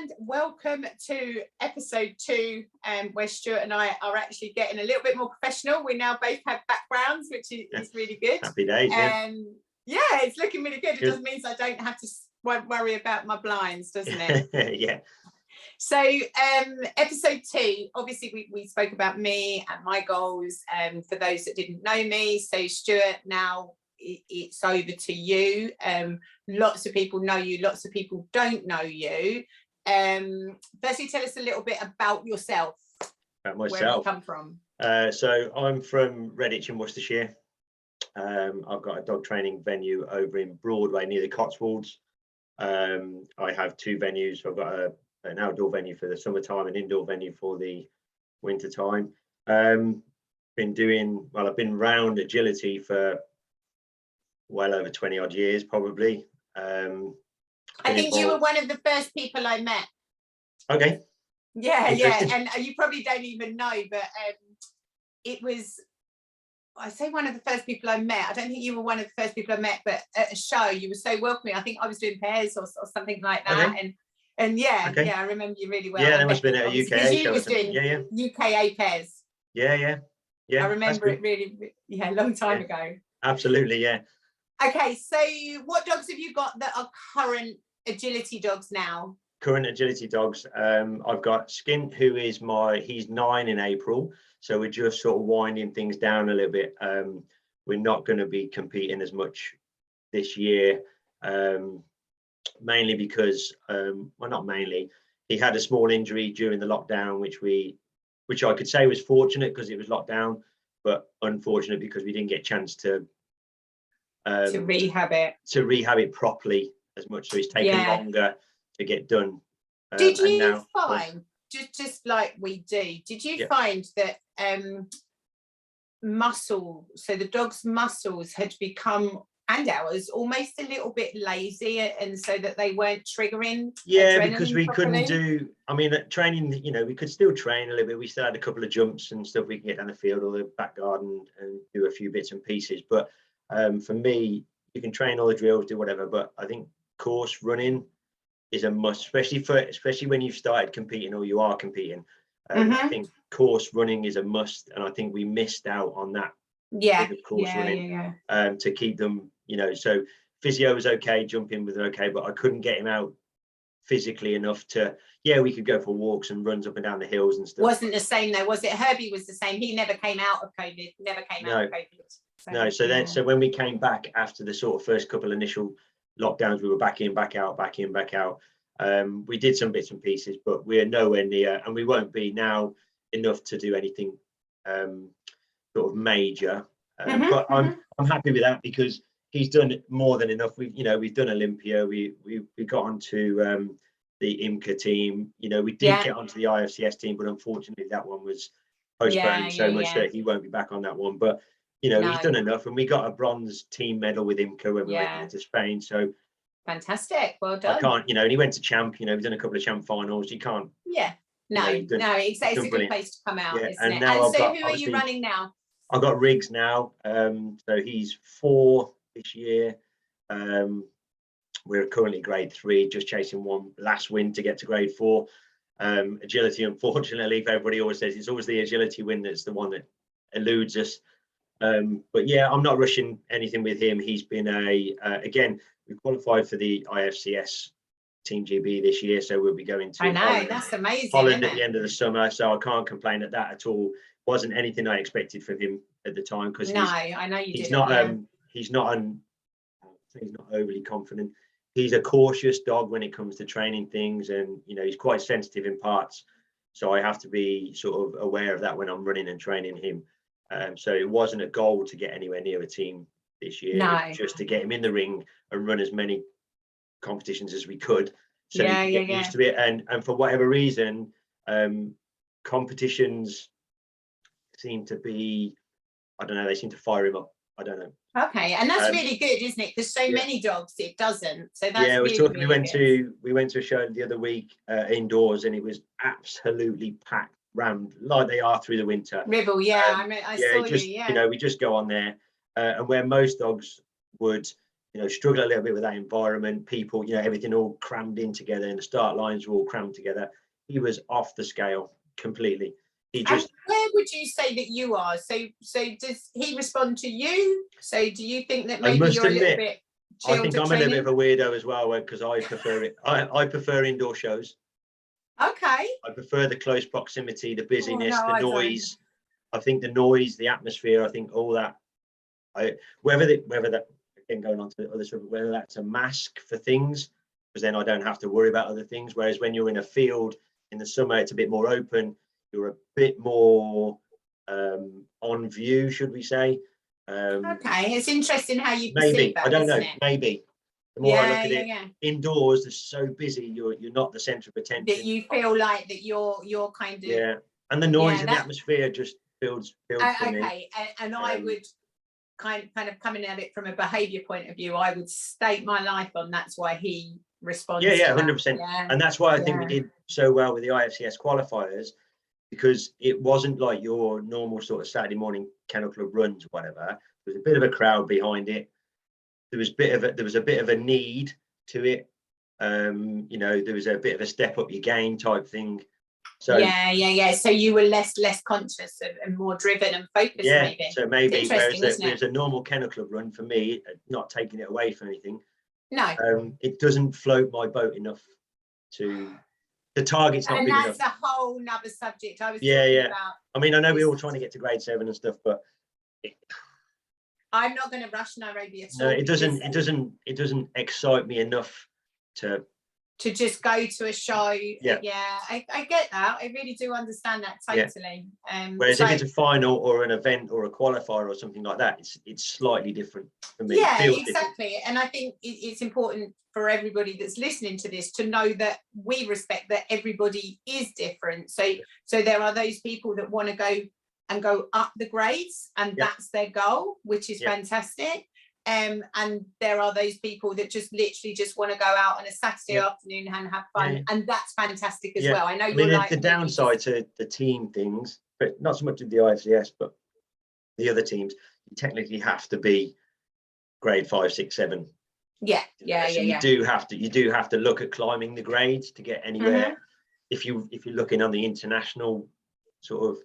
and welcome to episode 2, where Stuart and I are actually getting a little bit more professional. We now both have backgrounds, which is really good. Happy days, yeah. Yeah, it's looking really good. It just means I don't have to worry about my blinds, doesn't it? Yeah. So episode 2, obviously we spoke about me and my goals, for those that didn't know me. So Stuart, now it's over to you. Lots of people know you, lots of people don't know you. Firstly, tell us a little bit about yourself. About myself. Where you come from. So I'm from Redditch in Worcestershire. I've got a dog training venue over in Broadway near the Cotswolds. I have 2 venues. I've got an outdoor venue for the summertime, an indoor venue for the winter time. I've been round agility for well over 20 odd years, probably. I think you were one of the first people I met. Okay. Yeah, and you probably don't even know, but it was, I say one of the first people I met. I don't think you were one of the first people I met, but at a show you were so welcoming. I think I was doing pairs or something like that. Okay. And yeah, I remember you really well. Yeah, there must have been at a UKA show. Was doing UKA pairs. Yeah. I remember it really, a long time ago. Absolutely, yeah. Okay, so what dogs have you got that are current agility dogs now? Current agility dogs. I've got Skint, who is he's 9 in April. So we're just sort of winding things down a little bit. We're not going to be competing as much this year, mainly because, not mainly, he had a small injury during the lockdown, which I could say was fortunate because it was lockdown, but unfortunate because we didn't get a chance to rehab it properly as much. So it's taken longer to get done. Did you find, just like we do, did you find that so the dog's muscles had become, and ours, almost a little bit lazy, and so that they weren't triggering? Yeah, because we couldn't do, training, we could still train a little bit. We still had a couple of jumps and stuff we can get down the field or the back garden and do a few bits and pieces. But for me, you can train all the drills, do whatever, but I think course running is a must, especially when you've started competing or you are competing. I think course running is a must, and I think we missed out on that. Running to keep them, so physio was okay, jumping was okay, but I couldn't get him out physically enough to, we could go for walks and runs up and down the hills and stuff. Wasn't the same though, was it? Herbie was the same. He never came out of COVID. So when we came back after the sort of first couple initial lockdowns, we were back in, back out. We did some bits and pieces, but we're nowhere near, and we won't be now enough to do anything sort of major. But I'm happy with that because he's done more than enough. We've done Olympia. We got onto the IMCA team. We did get onto the IFCS team, but unfortunately that one was postponed so much that he won't be back on that one. But he's done enough, and we got a bronze team medal with IMCA when we went to Spain. So fantastic, well done. I can't, and he went to champ. We've done a couple of champ finals. You can't. It's a good place to come out, isn't it? Now and so who are you running now? I've got Riggs now. So he's 4 this year. We're currently grade 3, just chasing one last win to get to grade 4. Agility, unfortunately, everybody always says it's always the agility win that's the one that eludes us. But I'm not rushing anything with him. He's been again, we qualified for the IFCS Team GB this year, so we'll be going to Holland, that's amazing, Holland at the end of the summer. So I can't complain at that at all. Wasn't anything I expected from him at the time because I know he's not overly confident. He's a cautious dog when it comes to training things, and he's quite sensitive in parts. So I have to be sort of aware of that when I'm running and training him. So it wasn't a goal to get anywhere near a team this year. Just to get him in the ring and run as many competitions as we could, so he could get used to it. And for whatever reason, competitions seem to be, I don't know, they seem to fire him up. I don't know. Okay, and that's really good, isn't it? Because so many dogs it doesn't. So that's we went to a show the other week indoors, and it was absolutely packed, rammed like they are through the winter. Ribble, I saw we just go on there, and where most dogs would you know, struggle a little bit with that environment. People, you know, everything all crammed in together, and the start lines were all crammed together. He was off the scale completely. He just. And where would you say that you are? So does he respond to you? So do you think that maybe you're a little bit chilled? I think I'm a little bit of a weirdo as well, because I prefer it. I prefer indoor shows. Okay. I prefer the close proximity, the busyness, Oh, no, the noise. I think the noise, the atmosphere, I think all that. Whether that, again, going on to the other stuff, whether that's a mask for things, because then I don't have to worry about other things. Whereas when you're in a field in the summer, it's a bit more open. You're a bit more on view, should we say? Okay, it's interesting how you maybe perceive that, I don't know. isn't it? Maybe the more I look at it, yeah. indoors, it's so busy. You're not the centre of attention. That you feel like that you're kind of and the noise and the atmosphere just builds for me. Okay, and I would kind of coming at it from a behaviour point of view, I would stake my life on that's why he responds. 100%. And that's why I think we did so well with the IFCS qualifiers, because it wasn't like your normal sort of Saturday morning kennel club runs or whatever. There was a bit of a crowd behind it. There was a bit of a need to it. You know, there was a bit of a step up your game type thing. So So you were less conscious and more driven and focused. Maybe. So maybe whereas a normal kennel club run for me, not taking it away from anything. No. It doesn't float my boat enough to. The target's not big enough. And that's a whole nother subject. I was talking about. I mean, I know we're all trying to get to grade 7 and stuff, but I'm not going to rush Nairobi at all. No, it doesn't excite me enough to just go to a show. I get that. I really do understand that totally. Whereas if it's a final or an event or a qualifier or something like that, it's slightly different for me. Yeah, exactly. Different. And I think it's important for everybody that's listening to this to know that we respect that everybody is different. So there are those people that want to go up the grades, and that's their goal, which is fantastic. And there are those people that just literally just want to go out on a Saturday afternoon and have fun, and that's fantastic as well. I know you're like the downside to the team things, but not so much with the IFCS, but the other teams, you technically have to be grade 5, 6, 7. You do have to look at climbing the grades to get anywhere. If you're looking on the international sort of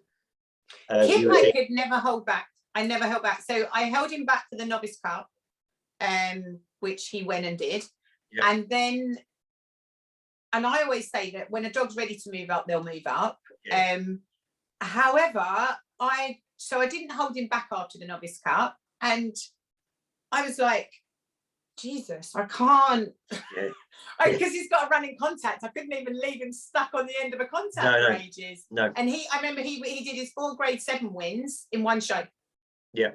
I could never hold back. I never held back. So I held him back for the Novice Cup, which he went and did. And then, and I always say that when a dog's ready to move up, they'll move up. However, I didn't hold him back after the Novice Cup, and I was like, Jesus, I can't, because he's got a running contact. I couldn't even leave him stuck on the end of a contact for ages. No. And I remember he did his 4 grade 7 wins in one show. It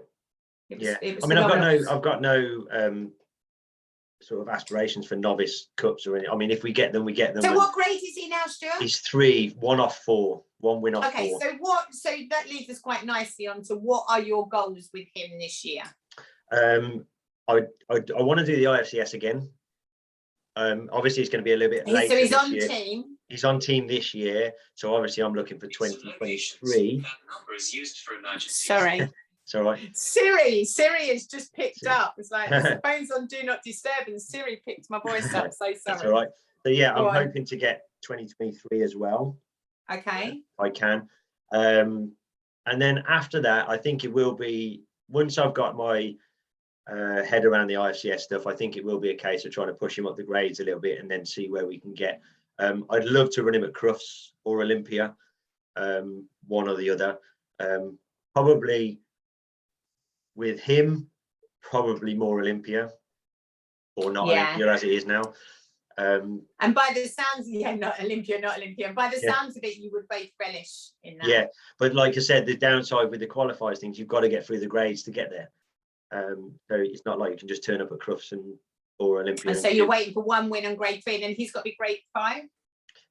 was I mean, I've got no sort of aspirations for novice cups or anything. I mean, if we get them, we get them. So what grade is he now, Stuart? He's 3, 1 off 4, 1 win off 4. Okay, so that leads us quite nicely on to what are your goals with him this year? I want to do the IFCS again. Obviously it's going to be a little bit later. So he's on year. team. He's on team this year, so obviously I'm looking for 2023. That number is used for emergencies. Sorry. It's all right. Siri has just picked up. It's like the phone's on do not disturb, and Siri picked my voice up. So sorry. That's all right. So I'm hoping to get 2023 as well. Okay. I can. And then after that, I think it will be, once I've got my head around the IFCS stuff, I think it will be a case of trying to push him up the grades a little bit and then see where we can get. I'd love to run him at Crufts or Olympia, one or the other. Probably with him, probably more Olympia, or not Olympia as it is now. And by the sounds, not Olympia. By the sounds of it, you would both relish in that. Yeah, but like I said, the downside with the qualifiers things, you've got to get through the grades to get there. So it's not like you can just turn up at Crufts or Olympia. And so you're waiting for 1 win on grade 3, and then he's got to be grade 5.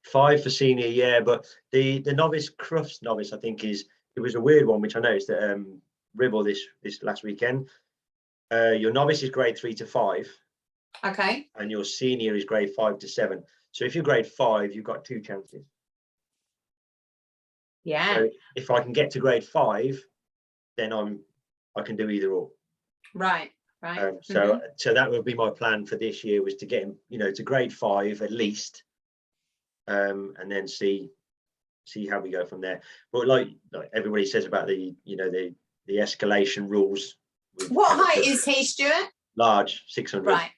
5 for senior, but the novice Crufts novice, I think it was a weird one, which I noticed at Ribble this last weekend. Your novice is grade 3 to 5. Okay. And your senior is grade 5 to 7. So if you're grade 5, you've got 2 chances. Yeah. So if I can get to grade 5, then I can do either or. Right. Right. So that would be my plan for this year, was to get him, to grade 5 at least, and then see how we go from there. But like everybody says about the escalation rules. What height is he, Stuart? Large, 600. Right.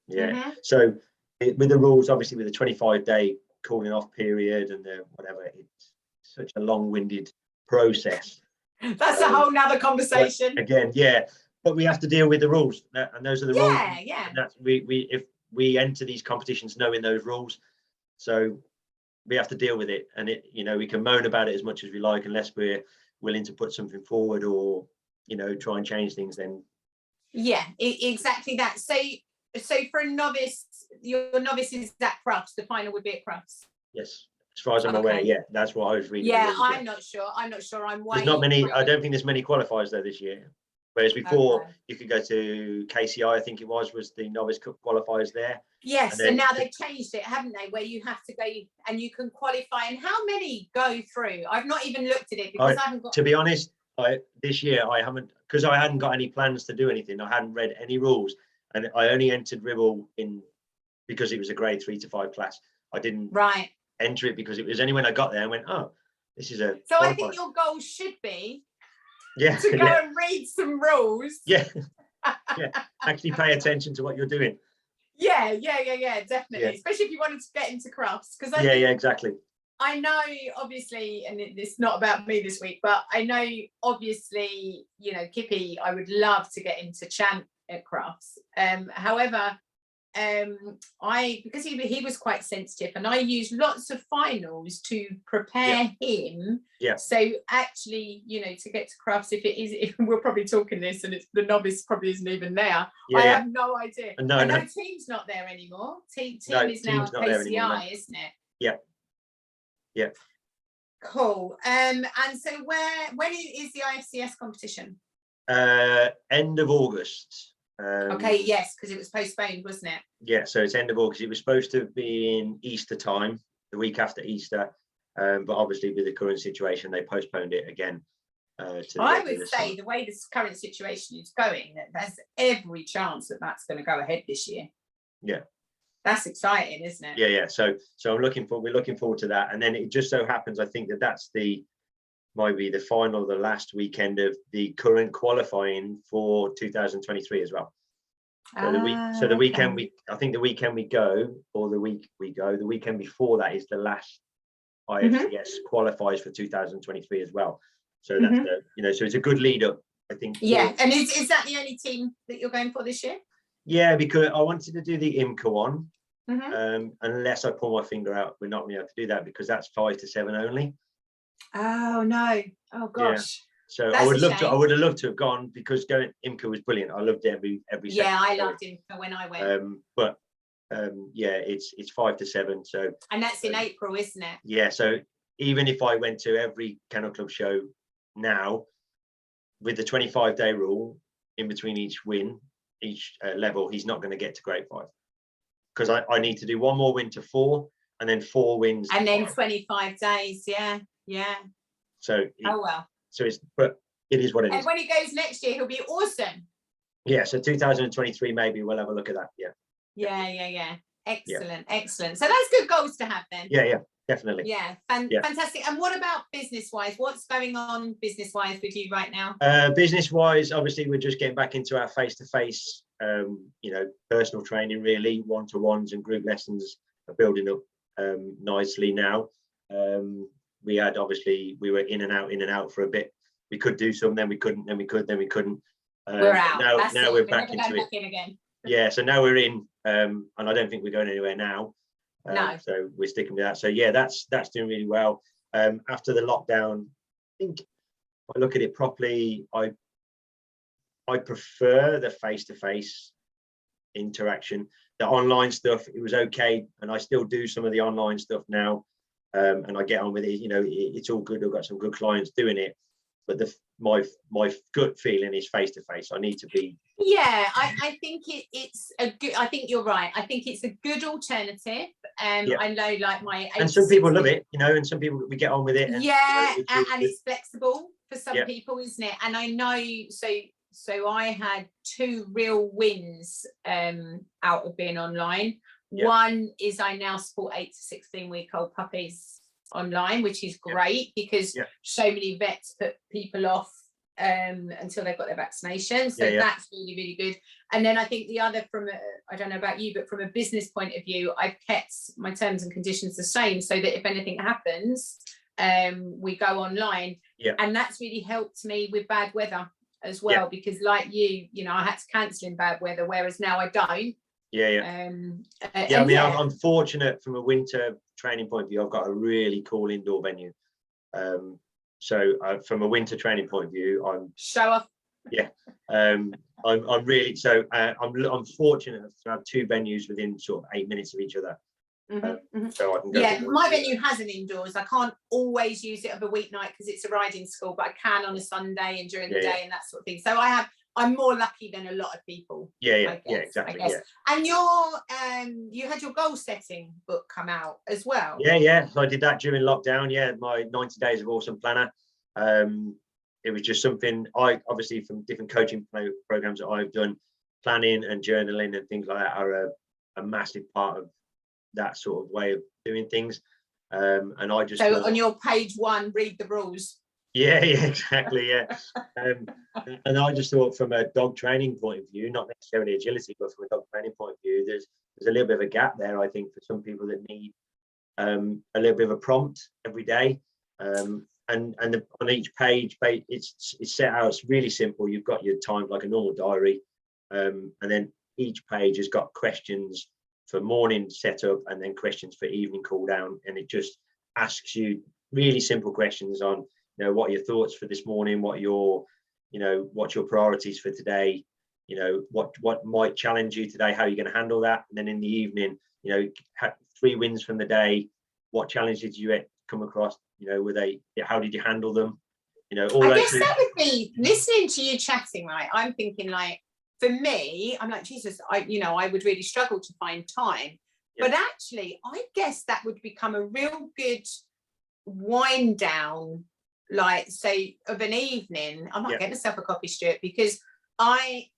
Yeah. So with the rules, obviously with the 25-day cooling off period and the whatever, it's such a long-winded process. That's a whole nother conversation. Again, yeah. But we have to deal with the rules, and those are the rules. Yeah. And that's if we enter these competitions knowing those rules, so we have to deal with it. And we can moan about it as much as we like, unless we're willing to put something forward or try and change things. Then exactly that. So for a novice, your novice is at Crufts. The final would be at Crufts. Yes, as far as I'm aware. Yeah, that's what I was reading. Yeah, I'm not sure. There's not many. I don't think there's many qualifiers though this year. Whereas before, you could go to KCI, I think it was the novice cup qualifiers there. Yes, and now they've changed it, haven't they? Where you have to go and you can qualify. And how many go through? I've not even looked at it because I haven't got. To be honest, this year I haven't, because I hadn't got any plans to do anything. I hadn't read any rules, and I only entered Ribble because it was a grade 3 to 5 class. I didn't enter it because it was only when I got there and went, oh, this is a. So I think your goal should be. Yeah, to go and read some rules. Yeah. Actually pay attention to what you're doing. Yeah, definitely. Yeah. Especially if you wanted to get into Crufts. Because exactly. I know, obviously, and it's not about me this week, but I know, obviously, Kippy, I would love to get into champ at Crufts. However, because he was quite sensitive, and I used lots of finals to prepare him. Yeah. So actually, to get to Crufts, if we're probably talking this, and the novice probably isn't even there. I have no idea. No, team's not there anymore. Team is now KCI, isn't it? Yeah. Cool. And so when is the IFCS competition? End of August. Okay, yes, because it was postponed, wasn't it? Yeah, so it's end of August. It was supposed to be in Easter time, the week after Easter, but obviously with the current situation, they postponed it again. I would say the way this current situation is going, that there's every chance that that's going to go ahead this year. Yeah, that's exciting, isn't it? Yeah. So we're looking forward to that, and then it just so happens, I think that's might be the final, the last weekend of the current qualifying for 2023 as well. So the weekend I think the weekend we go, or the week we go, the weekend before that is the last IFCS qualifies for 2023 as well. So that's so it's a good lead up, I think. Yeah, and is that the only team that you're going for this year? Yeah, because I wanted to do the IMCA one, unless I pull my finger out, we're not going to be able to do that because that's 5 to 7 only. Oh no! Oh gosh! Yeah. So I would have loved to have gone, because going IMCA was brilliant. I loved every. Yeah, I loved IMCA when I went. But it's 5 to 7. So. And that's in April, isn't it? Yeah. So even if I went to every Kennel Club show now, with the 25-day rule in between each win, each level, he's not going to get to grade 5, because I need to do one more win to 4, and then 4 wins. And then 25 days. Yeah. So but it is what it is. And when he goes next year, he'll be awesome. Yeah, so 2023 maybe we'll have a look at that. Yeah. Excellent. So that's good goals to have then. Yeah, definitely. Yeah, fantastic. And what about business-wise? What's going on business-wise with you right now? Business-wise, obviously we're just getting back into our face-to-face, personal training, really. One-to-ones and group lessons are building up nicely now. We were in and out for a bit. We could do some, then we couldn't, then we could, then we couldn't. We're out. Now we're back into it. Back in again. Yeah, so now we're in, and I don't think we're going anywhere now. No. So we're sticking with that. So yeah, that's doing really well. After the lockdown, I think if I look at it properly, I prefer the face-to-face interaction. The online stuff, it was okay, and I still do some of the online stuff now. And I get on with it. It's all good. I've got some good clients doing it, but my gut feeling is face to face. I need to be. Yeah, I think it's a good. I think you're right. I think it's a good alternative. I know, like and some people love it, and some people we get on with it. And, and it's flexible for some people, isn't it? And I know. So So I had 2 real wins out of being online. One is I now support 8 to 16-week-old puppies online, which is great because so many vets put people off until they've got their vaccination. So that's really, really good. And then I think the other, I don't know about you, but from a business point of view, I've kept my terms and conditions the same so that if anything happens, we go online. And that's really helped me with bad weather as well, because like you know, I had to cancel in bad weather, whereas now I don't. I mean, I'm fortunate from a winter training point of view. I've got a really cool indoor venue. So from a winter training point of view, I'm show off. I'm really I'm fortunate to have 2 venues within sort of 8 minutes of each other. So I can go my venue has an indoors. I can't always use it of a weeknight because it's a riding school, but I can on a Sunday and during the day and that sort of thing. So I'm more lucky than a lot of people. Exactly. And you had your goal setting book come out as well. So I did that during lockdown. My 90 days of awesome planner. It was just something I obviously, from different coaching programs that I've done, planning and journaling and things like that are a massive part of that sort of way of doing things. And I just on your page 1, read the rules. Exactly. And I just thought, from a dog training point of view, not necessarily agility, but from a dog training point of view, there's a little bit of a gap there, I think, for some people that need a little bit of a prompt every day. And on each page, it's set out. It's really simple. You've got your time like a normal diary, and then each page has got questions for morning setup and then questions for evening cool down, and it just asks you really simple questions on, you know, what are your thoughts for this morning, what's your priorities for today, you know, what might challenge you today, how are you going to handle that, and then in the evening, you know, 3 wins from the day, what challenges did you come across, you know, how did you handle them, you know, all I those guess things. that would be, listening to you chatting, right, I'm thinking, like, for me, I'm like, Jesus, I would really struggle to find time. But actually, I guess that would become a real good wind down, like, say, of an evening. I might get myself a copy, Stuart, because I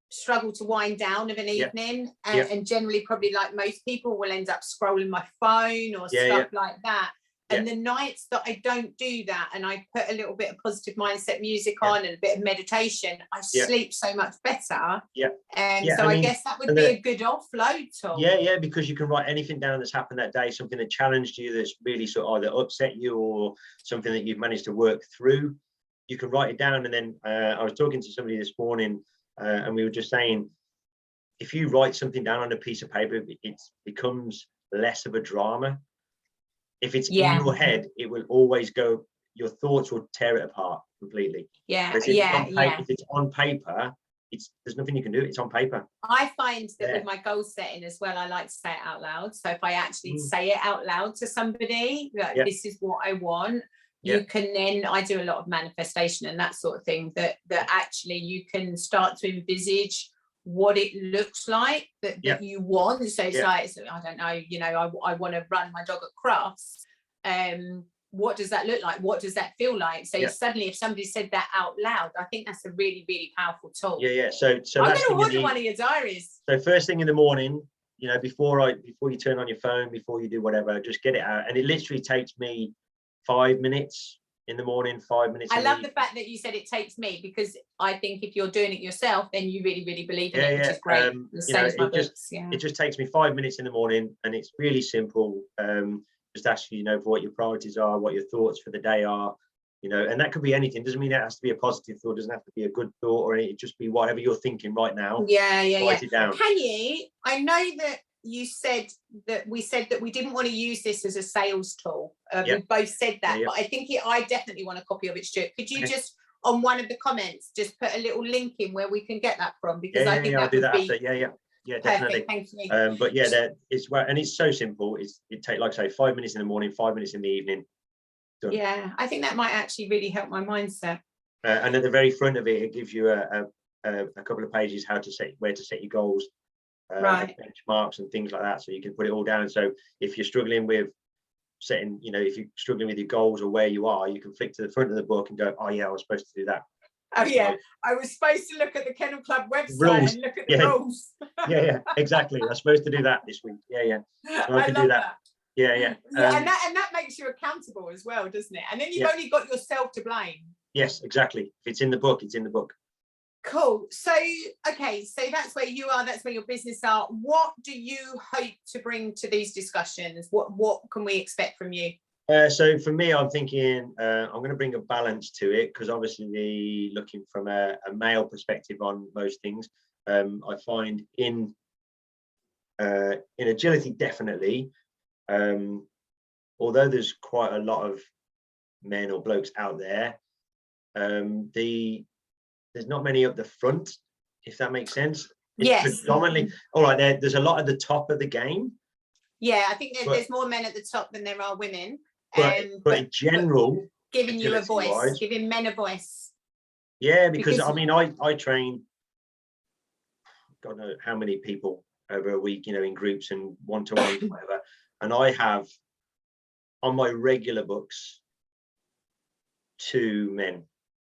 struggle to wind down of an evening, and generally, probably like most people, will end up scrolling my phone or stuff like that. And the nights that I don't do that, and I put a little bit of positive mindset music on and a bit of meditation, I sleep so much better. So I guess that would be a good offload tool. Because you can write anything down that's happened that day, something that challenged you, that's really sort of either upset you or something that you've managed to work through. You can write it down. And then I was talking to somebody this morning, and we were just saying, if you write something down on a piece of paper, it becomes less of a drama. If it's in your head, it will always go, your thoughts will tear it apart completely. If it's on paper, there's nothing you can do. It's on paper. I find that with my goal setting as well, I like to say it out loud. So if I actually say it out loud to somebody, like, this is what I want, you can then, I do a lot of manifestation and that sort of thing, that actually you can start to envisage what it looks like that you want. So it's like, I don't know, you know, I want to run my dog at crafts. What does that look like? What does that feel like? So suddenly, if somebody said that out loud, I think that's a really, really powerful tool. So I'm going to order one of your diaries. So first thing in the morning, you know, before you turn on your phone, before you do whatever, just get it out. And it literally takes me 5 minutes in the morning, 5 minutes. I love the fact that you said it takes me, because I think if you're doing it yourself, then you really, really believe in it, which is great. It just takes me 5 minutes in the morning, and it's really simple. Just ask you, you know, for what your priorities are, what your thoughts for the day are, you know, and that could be anything. Doesn't mean it has to be a positive thought, doesn't have to be a good thought, or it just be whatever you're thinking right now. Write it down. Can you? I know that you said that we didn't want to use this as a sales tool. We both said that, but I think I definitely want a copy of it, Stuart. Could you just, on one of the comments, just put a little link in where we can get that from? Because I think that would be definitely. Thank you. But it's so simple. It takes, like I say, 5 minutes in the morning, 5 minutes in the evening. Done. Yeah, I think that might actually really help my mindset. And at the very front of it, it gives you a couple of pages where to set your goals. Benchmarks and things like that, so you can put it all down. So if you're struggling with setting, you know, if you're struggling with your goals or where you are, you can flick to the front of the book and go, oh yeah, I was supposed to do that. Oh yeah, I was supposed to look at the Kennel Club website rules. and look at the rules. Yeah, exactly. I'm supposed to do that this week. Yeah. So I can do that. Yeah. And that makes you accountable as well, doesn't it? And then you've only got yourself to blame. Yes, exactly. If it's in the book, it's in the book. Cool. So okay, so that's where you are, that's where your business are. What do you hope to bring to these discussions? What can we expect from you? So for me, I'm thinking I'm going to bring a balance to it, because obviously looking from a male perspective on most things, I find in agility, definitely, although there's quite a lot of men or blokes out there, there's not many up the front, if that makes sense. It's yes. Predominantly, all right, there's a lot at the top of the game. Yeah, I think there's more men at the top than there are women. But in general, giving you a voice, giving men a voice. Yeah, because I mean, I train, God knows how many people over a week, in groups and one-to-one, whatever. And I have on my regular books 2 men.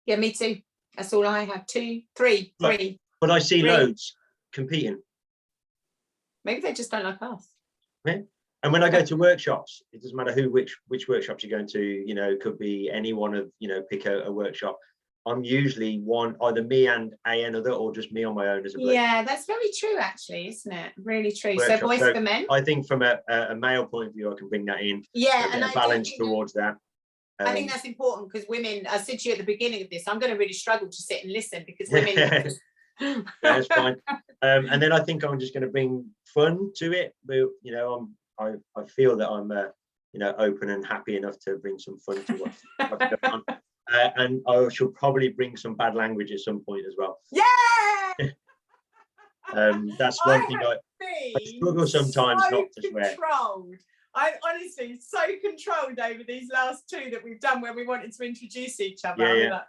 Yeah, me too. That's all I have. 2, 3. But I see loads competing. Maybe they just don't like us. Yeah. And when I go to workshops, it doesn't matter which workshops you're going to, it could be any one of, pick a workshop. I'm usually either me and another, or just me on my own as a bloke. Yeah, that's very true, actually, isn't it? Really true. Workshop. So voice for men. I think from a male point of view, I can bring that in. Yeah, and I balance towards that. I think that's important, because women, I said to you at the beginning of this, I'm going to really struggle to sit and listen, because women. That's fine. And then I think I'm just going to bring fun to it. I feel that I'm open and happy enough to bring some fun to what's going on. And I shall probably bring some bad language at some point as well. Yeah. That's one thing I struggle sometimes not to swear. I'm honestly so controlled over these last 2 that we've done, where we wanted to introduce each other.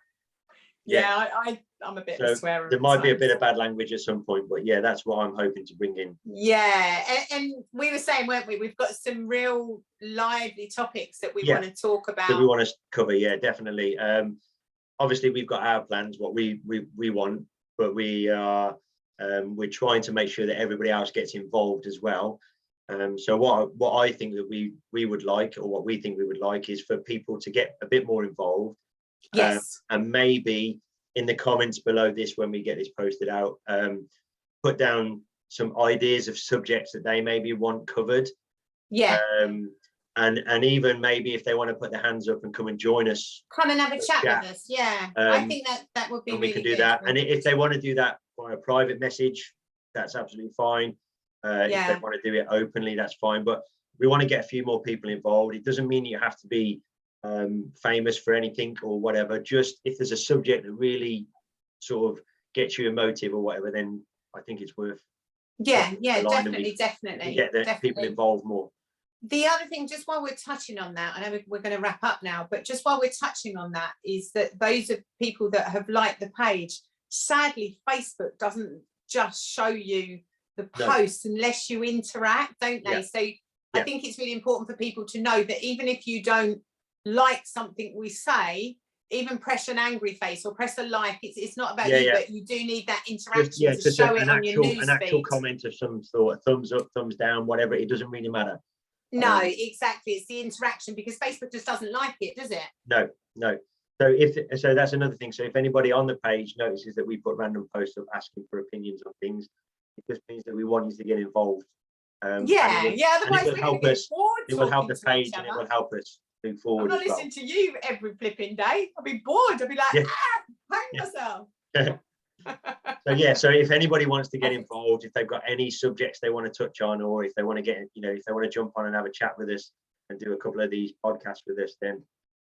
I'm a bit of a swearer. There might be a bit of bad language at some point, but yeah, that's what I'm hoping to bring in. Yeah, and we were saying, weren't we? We've got some real lively topics that we want to talk about. That we want to cover, yeah, definitely. Obviously, we've got our plans, what we want, but we're trying to make sure that everybody else gets involved as well. So what I think that we would like, or what we think we would like, is for people to get a bit more involved. Yes. And maybe in the comments below this, when we get this posted out, put down some ideas of subjects that they maybe want covered. Yeah. And even maybe if they want to put their hands up and come and join us. Come and have a chat with us. Yeah. I think that would be really good. We can do that. And if they want to do that by a private message, that's absolutely fine. If they want to do it openly, that's fine. But we want to get a few more people involved. It doesn't mean you have to be famous for anything or whatever. Just if there's a subject that really sort of gets you emotive or whatever, then I think it's worth definitely get the people involved more. The other thing, just while we're touching on that, I know we're going to wrap up now, but just while we're touching on that, is that those of people that have liked the page, sadly Facebook doesn't just show you the posts unless you interact, don't they? So I think it's really important for people to know that even if you don't like something we say, even press an angry face or press a like. It's not about you, but you do need that interaction to show it on your news an actual comment of some sort, thumbs up, thumbs down, whatever. It doesn't really matter. No, exactly. It's the interaction, because Facebook just doesn't like it, does it? No. So that's another thing. So if anybody on the page notices that we put random posts up asking for opinions on things, it just means that we want you to get involved. Otherwise it will help us. It will help the page, and it will help us move forward. I'm not listening to you every flipping day. I'll be bored. I'll be like, hang myself. So if anybody wants to get involved, if they've got any subjects they want to touch on, or if they want to get, if they want to jump on and have a chat with us and do a couple of these podcasts with us, then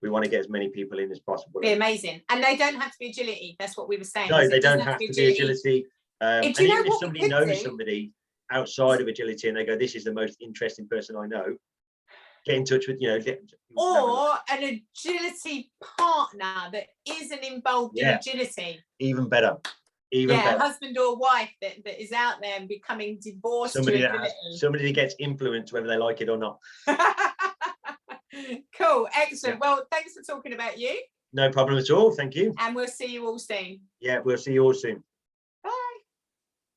we want to get as many people in as possible. Be amazing. And they don't have to be agility. That's what we were saying. No, they don't have to be agility. And even if somebody knows somebody outside of agility and they go, this is the most interesting person I know, get in touch with, or an agility partner that isn't involved in agility. Even better. Better. Husband or wife that is out there and becoming divorced. Somebody that gets influenced, whether they like it or not. Cool, excellent. Well, thanks for talking about you. No problem at all. Thank you. And we'll see you all soon. Yeah, we'll see you all soon.